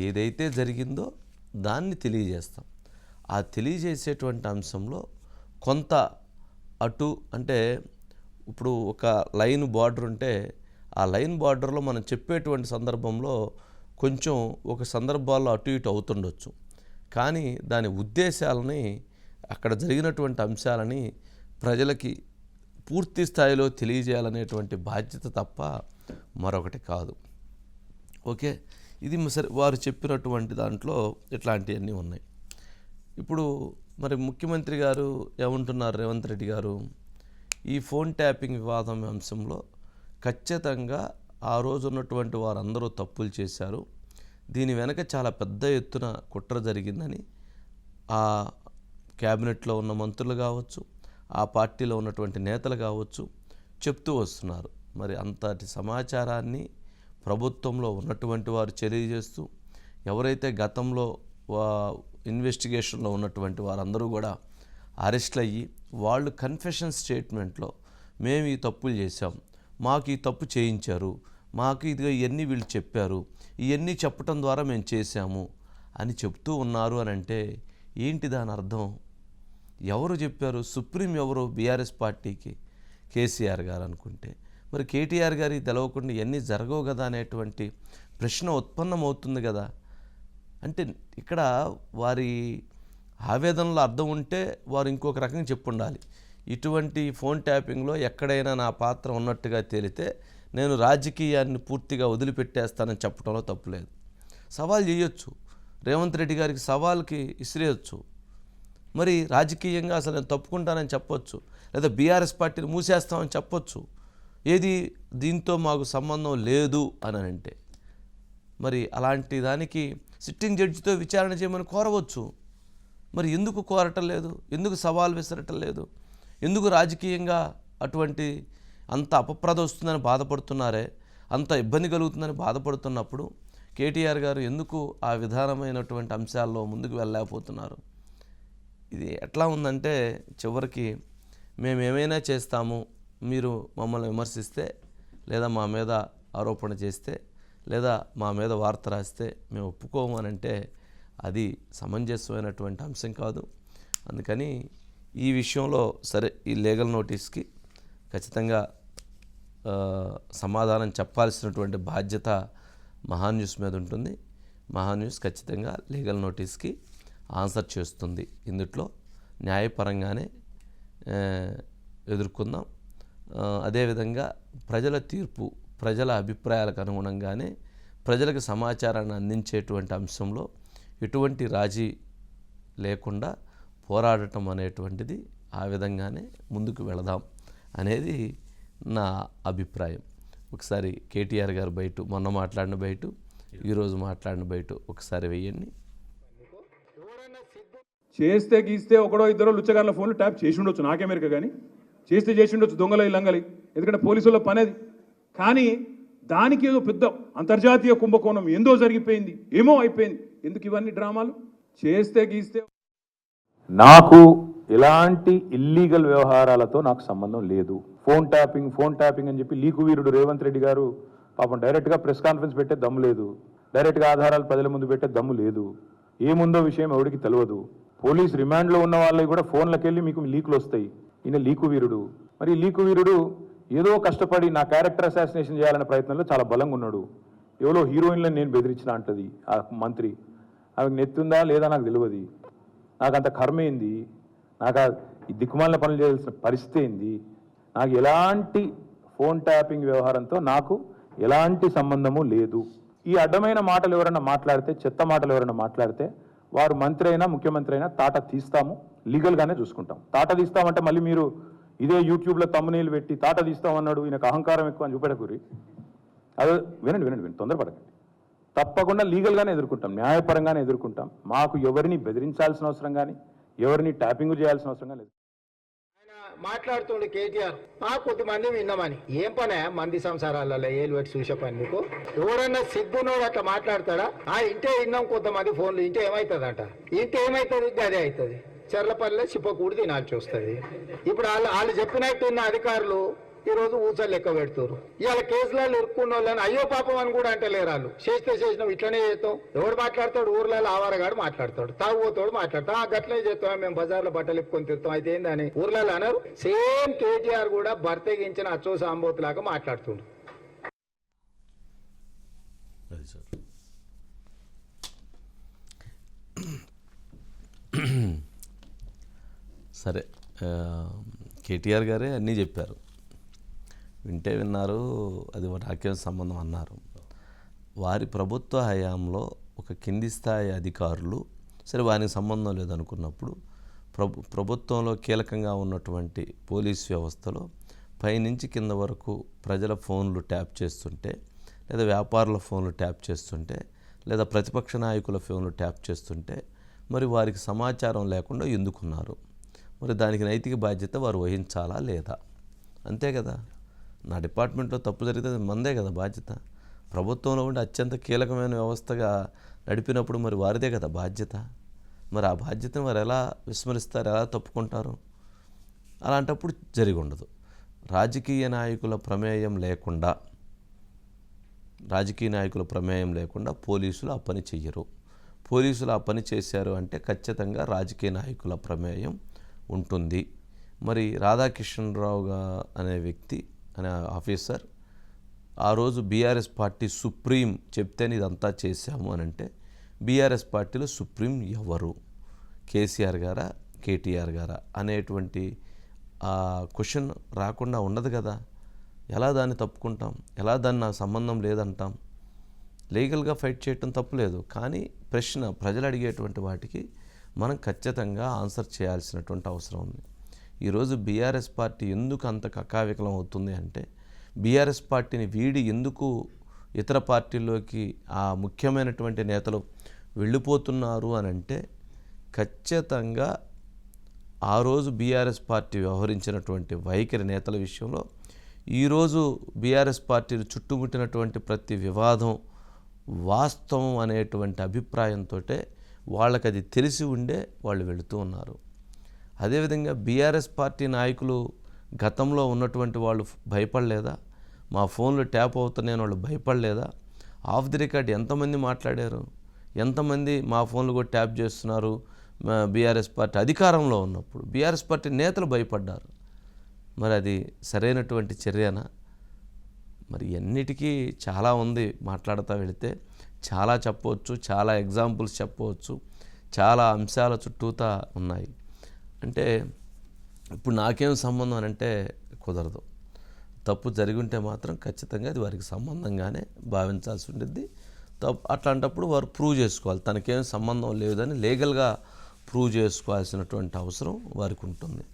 ఏదైతే జరిగిందో దాన్ని తెలియజేస్తాం. ఆ తెలియజేసేటువంటి అంశంలో కొంత అటు అంటే ఇప్పుడు ఒక లైన్ బార్డర్ ఉంటే ఆ లైన్ బార్డర్లో మనం చెప్పేటువంటి సందర్భంలో కొంచెం ఒక సందర్భాల్లో అటు ఇటు అవుతుండొచ్చు. కానీ దాని ఉద్దేశాలని అక్కడ జరిగినటువంటి అంశాలని ప్రజలకి పూర్తి స్థాయిలో తెలియజేయాలనేటువంటి బాధ్యత తప్ప మరొకటి కాదు. ఓకే, ఇది సరే వారు చెప్పినటువంటి దాంట్లో ఇట్లాంటివన్నీ ఉన్నాయి. ఇప్పుడు మరి ముఖ్యమంత్రి గారు ఏమంటున్నారు, రేవంత్ రెడ్డి గారు ఈ ఫోన్ ట్యాపింగ్ వివాదం అంశంలో ఖచ్చితంగా ఆ రోజు ఉన్నటువంటి వారందరూ తప్పులు చేశారు, దీని వెనక చాలా పెద్ద ఎత్తున కుట్ర జరిగిందని ఆ క్యాబినెట్లో ఉన్న మంత్రులు కావచ్చు, ఆ పార్టీలో ఉన్నటువంటి నేతలు కావచ్చు చెప్తూ వస్తున్నారు. మరి అంతటి సమాచారాన్ని ప్రభుత్వంలో ఉన్నటువంటి వారు తెలియజేస్తూ ఎవరైతే గతంలో ఇన్వెస్టిగేషన్లో ఉన్నటువంటి వారందరూ కూడా అరెస్ట్ అయ్యి వాళ్ళు కన్ఫెషన్ స్టేట్మెంట్లో మేము ఈ తప్పులు చేశాం, మాకు ఈ తప్పు చేయించారు, మాకు ఇదిగా ఇవన్నీ వీళ్ళు చెప్పారు, ఇవన్నీ చెప్పటం ద్వారా మేము చేశాము అని చెప్తూ ఉన్నారు అని అంటే ఏంటి దాని అర్థం? ఎవరు చెప్పారు? సుప్రీం ఎవరు? బీఆర్ఎస్ పార్టీకి కేసీఆర్ గారు అనుకుంటే మరి కేటీఆర్ గారికి తెలవకుండా ఇవన్నీ జరగవు కదా అనేటువంటి ప్రశ్న ఉత్పన్నమవుతుంది కదా. అంటే ఇక్కడ వారి ఆవేదనలో అర్థం ఉంటే వారు ఇంకొక రకంగా చెప్పుండాలి. ఇటువంటి ఫోన్ ట్యాపింగ్లో ఎక్కడైనా నా పాత్ర ఉన్నట్టుగా తేలితే నేను రాజకీయాన్ని పూర్తిగా వదిలిపెట్టేస్తానని చెప్పడంలో తప్పులేదు. సవాల్ చేయొచ్చు, రేవంత్ రెడ్డి గారికి సవాల్కి ఇసిరేయచ్చు. మరి రాజకీయంగా అసలు నేను తప్పుకుంటానని చెప్పొచ్చు, లేదా బీఆర్ఎస్ పార్టీని మూసేస్తామని చెప్పొచ్చు. ఏది దీంతో మాకు సంబంధం లేదు అని అంటే మరి అలాంటి దానికి సిట్టింగ్ జడ్జితో విచారణ చేయమని కోరవచ్చు. మరి ఎందుకు కోరటం లేదు? ఎందుకు సవాల్ విసరటం లేదు? ఎందుకు రాజకీయంగా అటువంటి అంత అపప్రద వస్తుందని బాధపడుతున్నారే, అంత ఇబ్బంది కలుగుతుందని బాధపడుతున్నప్పుడు కేటీఆర్ గారు ఎందుకు ఆ విధానమైనటువంటి అంశాల్లో ముందుకు వెళ్ళలేకపోతున్నారు? ఇది ఎట్లా ఉందంటే చివరికి మేము ఏమైనా చేస్తాము, మీరు మమ్మల్ని విమర్శిస్తే లేదా మా మీద ఆరోపణ చేస్తే లేదా మా మీద వార్త రాస్తే మేము ఒప్పుకోము అని అంటే అది సమంజసమైనటువంటి అంశం కాదు. అందుకని ఈ విషయంలో సరే ఈ లీగల్ నోటీస్కి ఖచ్చితంగా సమాధానం చెప్పాల్సినటువంటి బాధ్యత మహాన్యూస్ మీద ఉంటుంది. మహాన్యూస్ ఖచ్చితంగా లీగల్ నోటీస్కి ఆన్సర్ చేస్తుంది. ఇందులో న్యాయపరంగానే ఎదుర్కొందాం. అదేవిధంగా ప్రజల తీర్పు, ప్రజల అభిప్రాయాలకు అనుగుణంగానే ప్రజలకు సమాచారాన్ని అందించేటువంటి అంశంలో ఎటువంటి రాజీ లేకుండా పోరాడటం అనేటువంటిది ఆ విధంగానే ముందుకు వెళదాం అనేది నా అభిప్రాయం. ఒకసారి కేటీఆర్ గారు బయట మొన్న మాట్లాడిన బయట ఈరోజు మాట్లాడిన బయట ఒకసారి వెయ్యండి. చేస్తే గీస్తే ఒకడో ఇద్దరో లుచ్చగాళ్ళ ఫోన్లు ట్యాప్ చేసి ఉండొచ్చు, నాకెమెరిక కానీ చేసి ఉండొచ్చు దొంగల లంగలి, ఎందుకంటే పోలీసుల పనేది. కానీ దానికి ఏదో పెద్ద అంతర్జాతీయ కుంభకోణం ఏందో జరిగిపోయింది, ఏమో అయిపోయింది. ఎందుకు ఇవన్నీ డ్రామాలు? చేస్తే గీస్తే నాకు ఎలాంటి ఇల్లీగల్ వ్యవహారాలతో నాకు సంబంధం లేదు. ఫోన్ ట్యాపింగ్ అని చెప్పి లీకు వీరుడు రేవంత్ రెడ్డి గారు పాపం డైరెక్ట్గా ప్రెస్ కాన్ఫరెన్స్ పెట్టే దమ్ము లేదు, డైరెక్ట్గా ఆధారాలు ప్రజల ముందు పెట్టే దమ్ము లేదు. ఏముందో విషయం ఎవరికి తెలియదు. పోలీస్ రిమాండ్లో ఉన్న వాళ్ళకి కూడా ఫోన్లకు వెళ్ళి మీకు లీకులు వస్తాయి. ఈయన లీకు వీరుడు. మరి లీకు వీరుడు ఏదో కష్టపడి నా క్యారెక్టర్ అసాసినేషన్ చేయాలనే ప్రయత్నంలో చాలా బలంగా ఉన్నాడు. ఎవరో హీరోయిన్లను నేను బెదిరించిన అంటది ఆ మంత్రి. ఆమెకు నెత్తుందా లేదా నాకు తెలియదు. నాకు అంత కర్మ ఏంది, నాకు ఈ దిక్కుమాలిన పనులు చేయాల్సిన పరిస్థితి ఏంది? నాకు ఎలాంటి ఫోన్ ట్యాపింగ్ వ్యవహారంతో నాకు ఎలాంటి సంబంధము లేదు. ఈ అడ్డమైన మాటలు ఎవరైనా మాట్లాడితే, చెత్త మాటలు ఎవరైనా మాట్లాడితే వారు మంత్రి అయినా ముఖ్యమంత్రి అయినా తాట తీస్తాము, లీగల్గానే చూసుకుంటాం. తాట తీస్తామంటే మళ్ళీ మీరు ఇదే యూట్యూబ్లో తమ్మునీళ్ళు పెట్టి తాట తీస్తామన్నాడు ఈయనకు అహంకారం ఎక్కువ అని చూపెడకూరి. అదే వినండి, తొందరపడకండి. తప్పకుండా లీగల్గానే ఎదుర్కొంటాం, న్యాయపరంగానే ఎదుర్కొంటాం. మాకు ఎవరిని బెదిరించాల్సిన అవసరం కానీ ఎవరిని ట్యాపింగ్ చేయాల్సిన అవసరం కానీ లేదు. మాట్లాడుతుండే కేటీఆర్ కొద్దిమంది విన్నామని ఏం పనే మంది సంసారాలలో ఏలు పెట్టి చూసే పని మీకు? ఎవరన్నా సిగ్గునోడు అట్లా మాట్లాడతాడా? ఇంటే విన్నాం కొంతమంది ఫోన్లు, ఇంటే ఏమవుతుందంట, ఇంటే ఏమవుతుంది అదే అవుతుంది. చెర్లపల్లిలో చిప్పకూడి తినాల్సి వస్తుంది. ఇప్పుడు వాళ్ళు చెప్పినట్టు ఉన్న అధికారులు ఈ రోజు ఊసలు లెక్క పెడుతున్నారు. ఇవాళ కేసులలో ఇరుక్కున్న వాళ్ళని అయ్యో పాపం అని కూడా అంటలేరు వాళ్ళు. చేసినాం ఇట్లనే చేస్తాం. ఎవడు మాట్లాడతాడు? ఊర్లలో ఆవారగాడు మాట్లాడతాడు, తాగుబోతాడు మాట్లాడతాం. గట్లనే చేస్తాం, మేము బజార్లో బట్టలు ఇప్పుకొని తిరుగుతాం. అయితే ఏందని ఊర్లలో అన్నారు. సేమ్ కేటీఆర్ కూడా బర్తెగించిన అచ్చో సాంబోతు లాగా మాట్లాడుతుండు. అది సార్. సరే, కేటీఆర్ గారే అన్నీ చెప్పారు, వింటే విన్నారు, అది నాకేం సంబంధం అన్నారు. వారి ప్రభుత్వ హయాంలో ఒక కింది స్థాయి అధికారులు, సరే వారికి సంబంధం లేదనుకున్నప్పుడు, ప్రభుత్వంలో కీలకంగా ఉన్నటువంటి పోలీస్ వ్యవస్థలో పైనుంచి కింద వరకు ప్రజల ఫోన్లు ట్యాప్ చేస్తుంటే, లేదా వ్యాపారుల ఫోన్లు ట్యాప్ చేస్తుంటే, లేదా ప్రతిపక్ష నాయకుల ఫోన్లు ట్యాప్ చేస్తుంటే, మరి వారికి సమాచారం లేకుండా ఎందుకున్నారు? మరి దానికి నైతిక బాధ్యత వారు వహించాలా లేదా? అంతే కదా. నా డిపార్ట్మెంట్లో తప్పు జరిగితే మందే కదా బాధ్యత. ప్రభుత్వంలో ఉండి అత్యంత కీలకమైన వ్యవస్థగా నడిపినప్పుడు మరి వారిదే కదా బాధ్యత. మరి ఆ బాధ్యతను వారు ఎలా విస్మరిస్తారు, ఎలా తప్పుకుంటారు? అలాంటప్పుడు జరిగి ఉండదు. రాజకీయ నాయకుల ప్రమేయం లేకుండా పోలీసులు ఆ పని చెయ్యరు. పోలీసులు ఆ పని చేశారు అంటే ఖచ్చితంగా రాజకీయ నాయకుల ప్రమేయం ఉంటుంది. మరి రాధాకిషన్రావు అనే వ్యక్తి, అనే ఆఫీసర్ ఆ రోజు బీఆర్ఎస్ పార్టీ సుప్రీం చెప్తేనే ఇదంతా చేశాము అని అంటే, బీఆర్ఎస్ పార్టీలో సుప్రీం ఎవరు? కేసీఆర్ గారా, కేటీఆర్ గారా అనేటువంటి క్వశ్చన్ రాకుండా ఉండదు కదా. ఎలా దాన్ని తప్పుకుంటాం? ఎలా దాన్ని నాకు సంబంధం లేదంటాం? లీగల్గా ఫైట్ చేయటం తప్పులేదు, కానీ ప్రజలు అడిగేటువంటి వాటికి మనం ఖచ్చితంగా ఆన్సర్ చేయాల్సినటువంటి అవసరం ఉంది. ఈరోజు బీఆర్ఎస్ పార్టీ ఎందుకు అంత కకావికలం అవుతుంది అంటే, బీఆర్ఎస్ పార్టీని వీడి ఎందుకు ఇతర పార్టీల్లోకి ఆ ముఖ్యమైనటువంటి నేతలు వెళ్ళిపోతున్నారు అని అంటే, ఖచ్చితంగా ఆ రోజు బీఆర్ఎస్ పార్టీ వ్యవహరించినటువంటి వైఖరి నేతల విషయంలో, ఈరోజు బీఆర్ఎస్ పార్టీని చుట్టుముట్టినటువంటి ప్రతి వివాదం వాస్తవం అనేటువంటి అభిప్రాయంతో వాళ్ళకి అది తెలిసి ఉండే వాళ్ళు వెళుతూ ఉన్నారు. అదేవిధంగా బీఆర్ఎస్ పార్టీ నాయకులు గతంలో ఉన్నటువంటి వాళ్ళు భయపడలేదా? మా ఫోన్లు ట్యాప్ అవుతున్నాయని వాళ్ళు భయపడలేదా? ఆఫ్ ది రికార్డ్ ఎంతమంది మాట్లాడారు? ఎంతమంది మా ఫోన్లు కూడా ట్యాప్ చేస్తున్నారు? బీఆర్ఎస్ పార్టీ అధికారంలో ఉన్నప్పుడు బీఆర్ఎస్ పార్టీ నేతలు భయపడ్డారు. మరి అది సరైనటువంటి చర్యనా? మరి అన్నిటికీ చాలా ఉంది, మాట్లాడుతూ వెళితే చాలా చెప్పవచ్చు, చాలా ఎగ్జాంపుల్స్ చెప్పవచ్చు, చాలా అంశాల చుట్టూతా ఉన్నాయి. అంటే ఇప్పుడు నాకేం సంబంధం అని అంటే కుదరదు. తప్పు జరిగి ఉంటే మాత్రం ఖచ్చితంగా అది వారికి సంబంధంగానే భావించాల్సి ఉంటుంది. అట్లాంటప్పుడు వారు ప్రూవ్ చేసుకోవాలి, తనకేం సంబంధం లేదని లీగల్గా ప్రూవ్ చేసుకోవాల్సినటువంటి అవసరం వారికి ఉంటుంది.